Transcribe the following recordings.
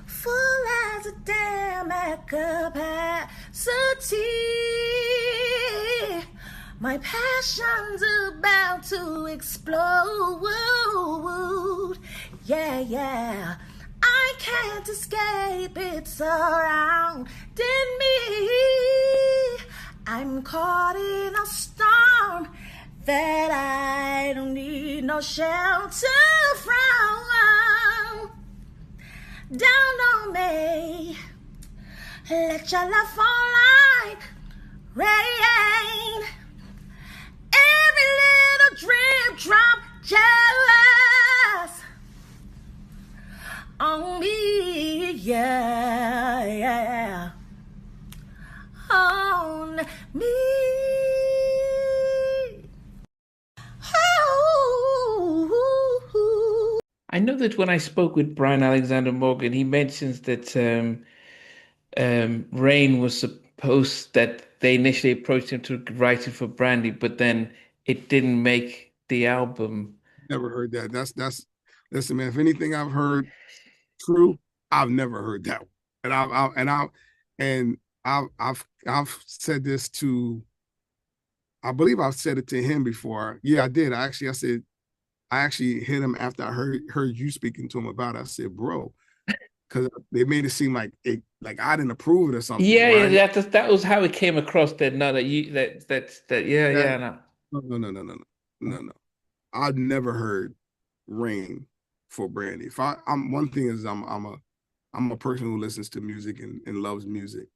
full as a dam at capacity. My passion's about to explode. Yeah, yeah. I can't escape, it's surrounding me. I'm caught in a storm that I don't need no shelter from. Down on me, let your love fall like rain. Every little drip drop just on me, yeah, yeah, on me. Oh. I know that when I spoke with Brian Alexander Morgan, he mentions that Rain was supposed that they initially approached him to write it for Brandy, but then it didn't make the album. Never heard that. That's listen, man. If anything I've heard true, I've never heard that one. And I've said this to, I believe I've said it to him before. Yeah, I did. I actually hit him after I heard you speaking to him about it. I said, bro, because they made it seem like I didn't approve it or something, Yeah, right? yeah, that was how it came across. That no, yeah, That yeah, no. no. I've never heard Rain for Brandy. If I'm one thing is I'm a person who listens to music and loves music.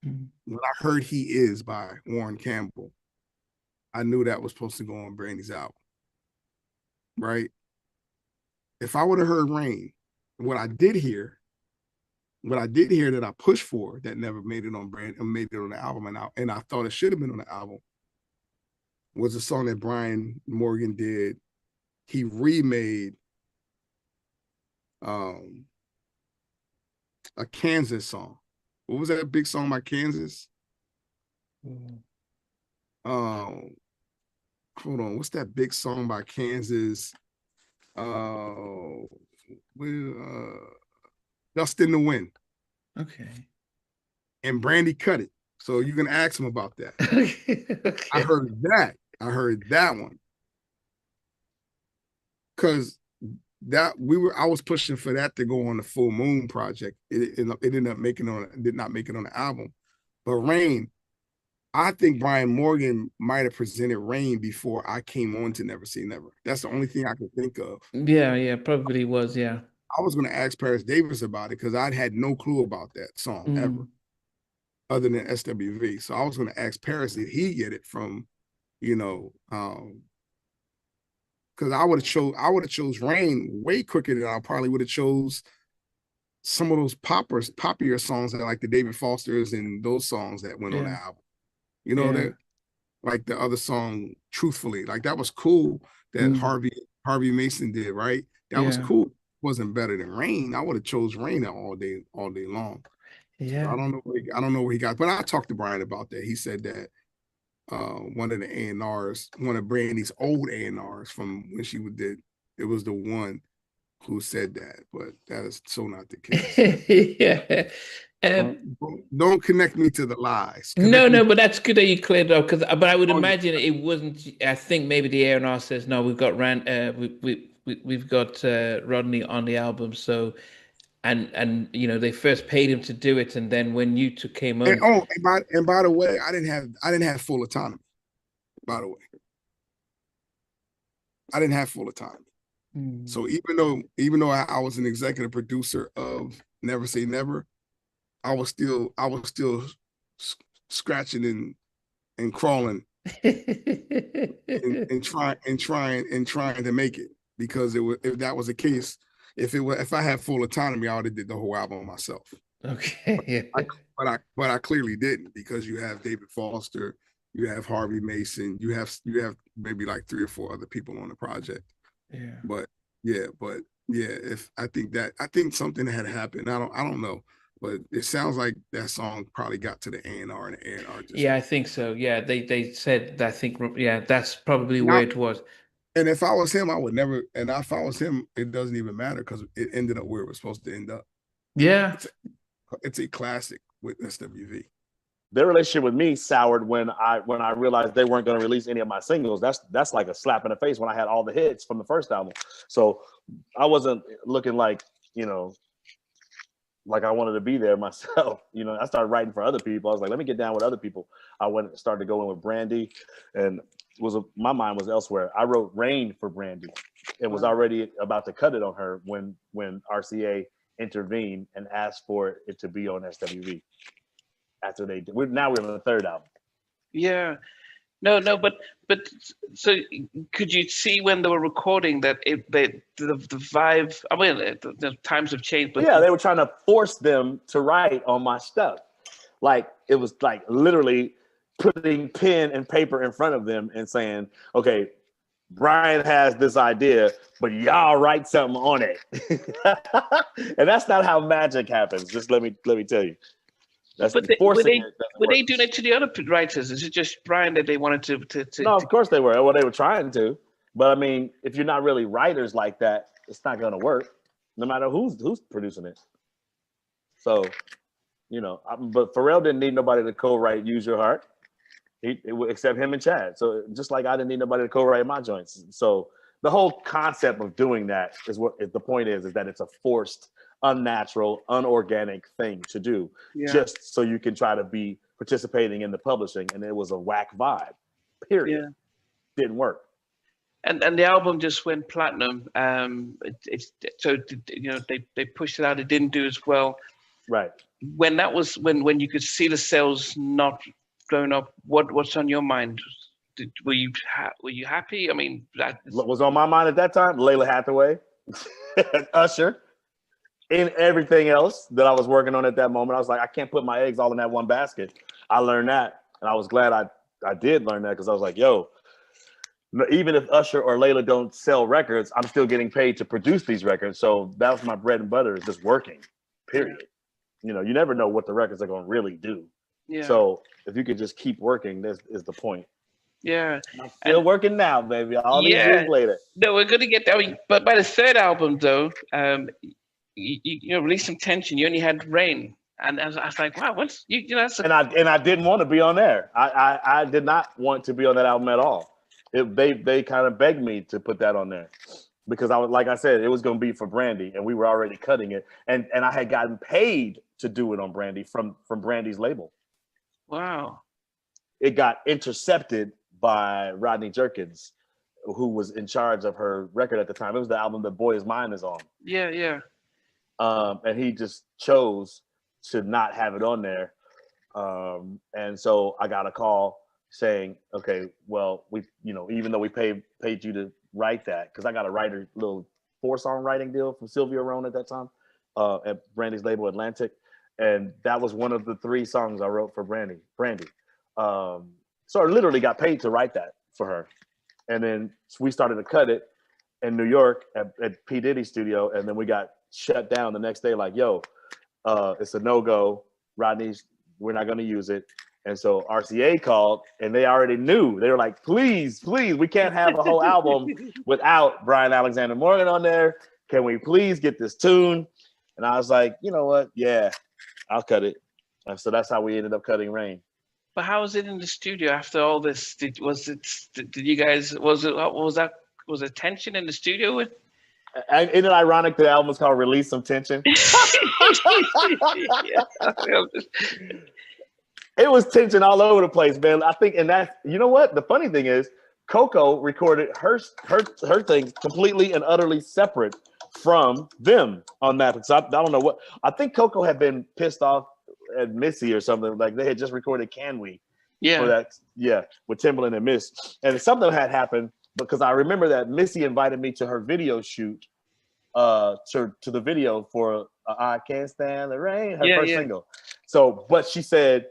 Mm. When I heard He Is by Warren Campbell, I knew that was supposed to go on Brandy's album, right? If I would have heard Rain, what I did hear, what I did hear that I pushed for that never made it on made it on the album, and I thought it should have been on the album was a song that Brian Morgan did. He remade um a Kansas song. What was that big song by Kansas? Mm. Um, hold on, what's that big song by Kansas? Uh, with Dust in the Wind, Okay. and Brandy cut it. So you can ask him about that. I Okay. heard that. I heard that one because I was pushing for that to go on the Full Moon project. It did not make it on the album. But Rain, I think Brian Morgan might have presented Rain before I came on to Never Say Never. That's the only thing I could think of. Yeah, yeah, probably was, yeah. I was going to ask Paris Davis about it because I'd had no clue about that song ever, Mm. other than SWV. So I was going to ask Paris if he get it from, you know, because I would have chose Rain way quicker than I probably would have chose some of those poppier songs that like the David Fosters and those songs that went on the Yeah, album. You know yeah. that like the other song, Truthfully, like that was cool that Mm. Harvey Mason did, right? That was Yeah, cool. Wasn't better than Rain. I would have chose Rain all day long. So yeah. I don't know where he got, but I talked to Brian about that. He said that one of the A&Rs, one of Brandy's old A&Rs from when she did, it was the one who said that, but that is so not the case. Yeah. Um, Don't connect me to the lies. no, Connect me. no, but that's good that you cleared it up because, but I would Oh, imagine it wasn't. I think maybe the A&R says no. We've got we've got Rodney on the album. So and you know they first paid him to do it, and then when you two came and on, oh, and by the way, I didn't have full autonomy. By the way, I didn't have full autonomy. mm. So even though I was an executive producer of Never Say Never, I was still scratching and crawling and trying to make it because it was if that was the case, if I had full autonomy, I would have did the whole album myself. Okay. I, but I clearly didn't because you have David Foster, you have Harvey Mason, you have maybe like three or four other people on the project. Yeah. But but yeah, if I think something had happened. I don't know, but it sounds like that song probably got to the A&R and the A&R just Yeah, I think so. Yeah, they said I think yeah, that's probably where now. it was. And if I was him, I would never. And if I was him, it doesn't even matter because it ended up where it was supposed to end up. Yeah. It's a classic with SWV. Their relationship with me soured when I realized they weren't going to release any of my singles. That's like a slap in the face when I had all the hits from the first album. So I wasn't looking like, like I wanted to be there myself. I started writing for other people. I was like, let me get down with other people. I went and started going with Brandy, and my mind was elsewhere. I wrote Rain for Brandy and was already about to cut it on her when RCA intervened and asked for it to be on SWV. After they did. Now we're on the third album. Yeah. No, but so could you see when they were recording that the vibe? I mean, the times have changed, but yeah, they were trying to force them to write on my stuff. Like it was like literally putting pen and paper in front of them and saying, "Okay, Brian has this idea, but y'all write something on it." And that's not how magic happens. Just let me tell you. Were they doing it to the other writers? Is it just Brian that they wanted to? No, of course they were. Well, they were trying to, but I mean, if you're not really writers like that, it's not going to work, no matter who's producing it. So, but Pharrell didn't need nobody to co-write "Use Your Heart," except him and Chad. So just like I didn't need nobody to co-write my joints. So the whole concept of doing that is the point is that it's a forced, unnatural, unorganic thing to do, just so you can try to be participating in the publishing, and it was a whack vibe. Period. Didn't work. And the album just went platinum. So they pushed it out. It didn't do as well. Right. When that was when you could see the sales not going up, what's on your mind? Were you happy? I mean, what was on my mind at that time? Layla Hathaway, Usher. In everything else that I was working on at that moment, I was like, I can't put my eggs all in that one basket. I learned that, and I was glad I did learn that, because I was like, yo, even if Usher or Layla don't sell records, I'm still getting paid to produce these records. So that was my bread and butter, is just working, period. You never know what the records are going to really do. Yeah. So if you could just keep working, this is the point. Yeah. I'm still working now, baby. All these years later. No, we're going to get that. But by the third album, though, you released some tension. You only had Rain, and I was like, wow, what's and I didn't want to be on there. I did not want to be on that album at all. They kind of begged me to put that on there, because I was, like I said, it was going to be for Brandy, and we were already cutting it, and I had gotten paid to do it on Brandy from Brandy's label. Wow. It got intercepted by Rodney Jerkins, who was in charge of her record at the time. It was the album that Boy Is Mine is on. Yeah. And he just chose to not have it on there. And so I got a call saying, okay, well, we, even though we paid you to write that, because I got a little 4-song writing deal from Sylvia Rohn at that time, at Brandy's label Atlantic. And that was one of the 3 songs I wrote for Brandy. So I literally got paid to write that for her. And then we started to cut it in New York at P. Diddy's studio. And then we got shut down the next day, like, yo, it's a no-go. Rodney's, we're not going to use it. And so RCA called, and they already knew. They were like, please, we can't have a whole album without Brian Alexander Morgan on there. Can we please get this tune? And I was like, you know what? Yeah, I'll cut it. And so that's how we ended up cutting Rain. But how was it in the studio after all this? Was it tension in the studio? Isn't it ironic the album was called Release Some Tension? It was tension all over the place, man. I think, and that's, you know what? The funny thing is, Coco recorded her thing completely and utterly separate from them on that. So I don't know what. I think Coco had been pissed off at Missy or something. Like they had just recorded "Can We?" For that, with Timbaland and Miss, and something had happened because I remember that Missy invited me to her video shoot, to the video for "I Can't Stand the Rain," her first single. So, but she said,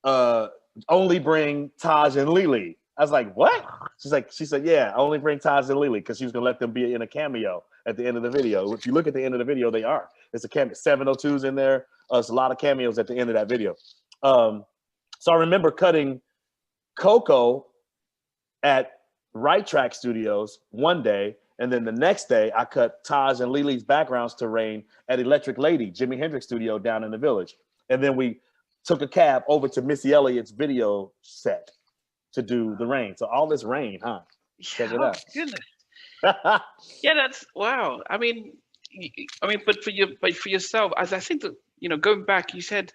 only bring Taj and Lily. I was like, what? She said, yeah, only bring Taj and Lily, because she was gonna let them be in a cameo at the end of the video. If you look at the end of the video, they are. It's a cameo. 702's in there. It's a lot of cameos at the end of that video. So I remember cutting Coco at Right Track Studios one day, And then the next day, I cut Taj and Lele's backgrounds to Rain at Electric Lady, Jimi Hendrix studio down in the Village. And then we took a cab over to Missy Elliott's video set to do the Rain. So all this Rain, huh? Check it out. Goodness. Yeah, that's wow. I mean, but for yourself, as I think that, you know, going back, you said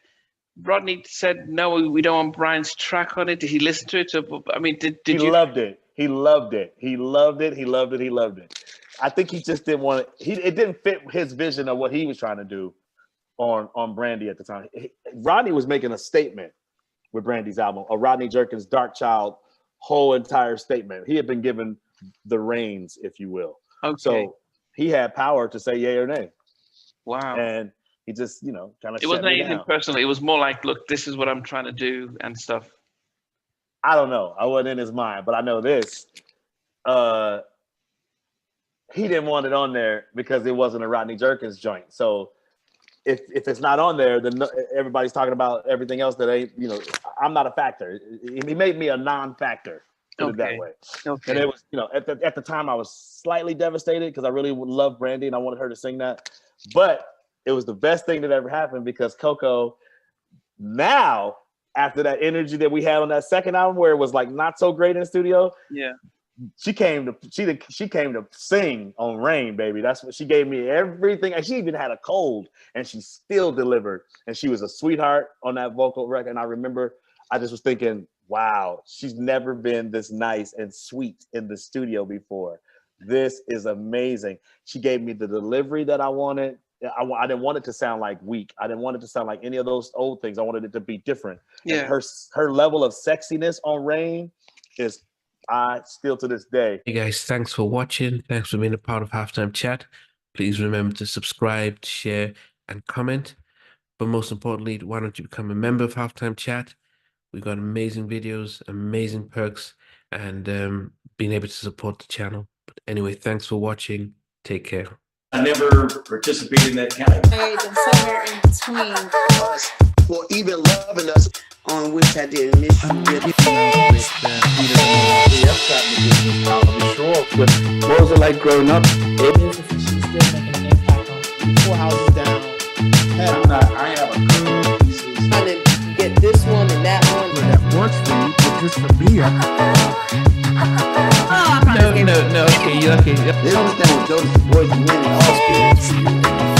Rodney said no, we don't want Brian's track on it. Did he listen to it? I mean, did he you? Loved it. He loved it. He loved it. He loved it. He loved it. I think he just didn't want it. It didn't fit his vision of what he was trying to do on Brandy at the time. Rodney was making a statement with Brandy's album, a Rodney Jerkins Darkchild whole entire statement. He had been given the reins, if you will. Okay. So he had power to say yay or nay. Wow. And he just, you know, kind of. It wasn't anything personal. It was more like, look, this is what I'm trying to do and stuff. I don't know. I wasn't in his mind, but I know this. He didn't want it on there because it wasn't a Rodney Jerkins joint. So if it's not on there, then everybody's talking about everything else that ain't, you know, I'm not a factor. He made me a non-factor. Put it that way. Okay. And it was, you know, at the time I was slightly devastated because I really loved Brandy and I wanted her to sing that. But it was the best thing that ever happened because Coco, now after that energy that we had on that second album where it was like not so great in the studio, yeah, she came to sing on Rain, baby. That's what she gave me, everything. And she even had a cold and she still delivered. And she was a sweetheart on that vocal record. And I remember I just was thinking, wow, she's never been this nice and sweet in the studio before. This is amazing. She gave me the delivery that I wanted. I didn't want it to sound like weak. I didn't want it to sound like any of those old things. I wanted it to be different. Yeah. And her level of sexiness on Rain is, I still to this day. Hey guys, thanks for watching. Thanks for being a part of Halftime Chat. Please remember to subscribe, share, and comment. But most importantly, why don't you become a member of Halftime Chat? We've got amazing videos, amazing perks, and being able to support the channel. But anyway, thanks for watching. Take care. I never participated in that category. And somewhere in between us, or even loving us, on which I did miss you. What was it like growing up? She's still making an impact on 4 houses down. I have a couple of pieces. I didn't get this one and that one. That works for you, but just for me, No. Okay, you're okay. They don't understand what Jonas' voice meant in all spirits.